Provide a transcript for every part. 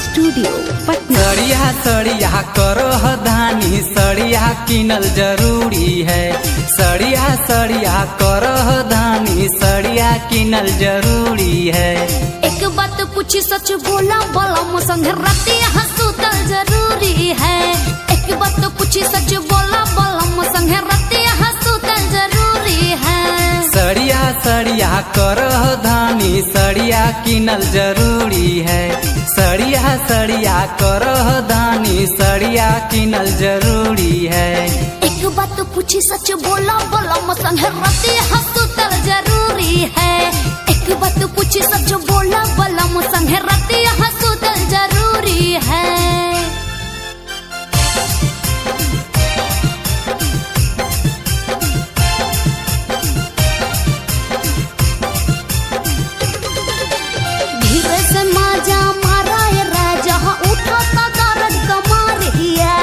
Studio Patna. सड़िया सड़िया करो धानी सड़िया किनल जरूरी है। सड़िया सड़िया करो धानी सड़िया किनल जरूरी है। एक बात पूछी सच बोला बलम संग रतिया सुतल जरूरी है। एक बात पूछी सच बोला बलम संग रतिया सुतल जरूरी है। सड़िया सड़िया करो धानी सड़िया किनल जरूरी है। सड़िया सड़िया करो धानी सड़िया किनल जरूरी है। एक बात पूछी सच बोला बलम संग रतिया सुतल जरूरी है। एक बात पूछी सच बोला बलम संग रतिया सुतल जरूरी है। धीरे से माजा मारा ये राजा उठाता दर्द कमर हिया।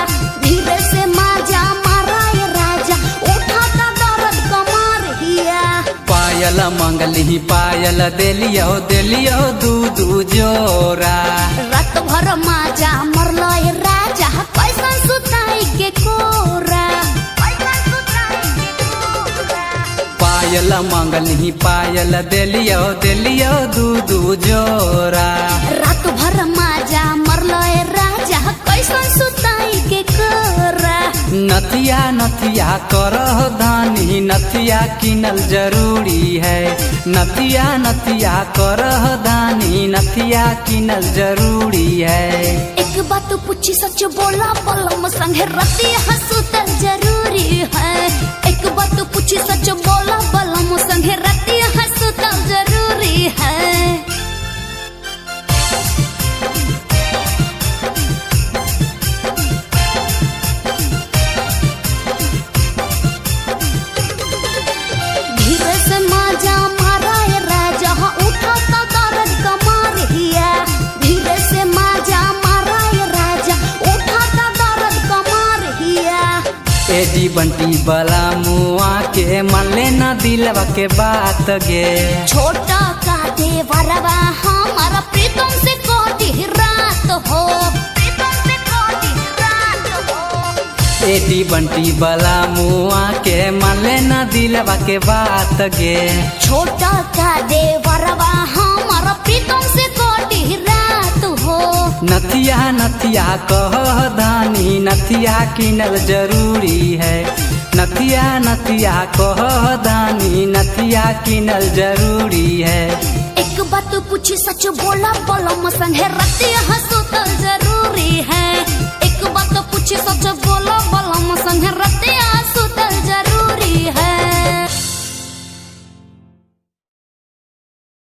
धीरे से माजा मारा ये राजा उठाता दर्द कमर हिया। पायल मंगली पायल देलियो देलियो दू जोरा। रात भर माजा मरलो ये राजा कैसा सुताई के कोरा। पायल मंगली पायल देलियो देलियो दू जोरा। रात भर माजा मरलो ये राजा कैसा सुताई के कोरा। नथिया नथिया करह धानी नथिया किनल जरूरी है। नथिया नथिया करह धानी नथिया किनल जरूरी है। एक बात पूछी सच बोला बलम संगे रतिया सुतल जरूरी है। एक बात पूछी सच बोला बलम संगे रतिया सुतल जरूरी है। धीरे से माजा मारा ये राजा उठाता दर्द कमर हिया। धीरे से माजा मारा ये राजा उठाता दर्द कमर हिया। एडी बंटी बला मुआ के मन लेना दिलवा के बात गे। छोटा का देवरवा हमारा प्रीतम से कोटी रात हो। प्रीतम से कोटी रात हो। एडी बंटी बला मुआ के मन लेना दिलवा के बात गे। छोटा का देवरवा हमारा प्रीतम से कोटी रात हो। नथिया नथिया कह धानी नथिया किनल जरूरी है। नथिया नथिया कह धानी नथिया किनल जरूरी है। एक बात पूछी सच बोला बलम संगे रतिया सुतल जरूरी है।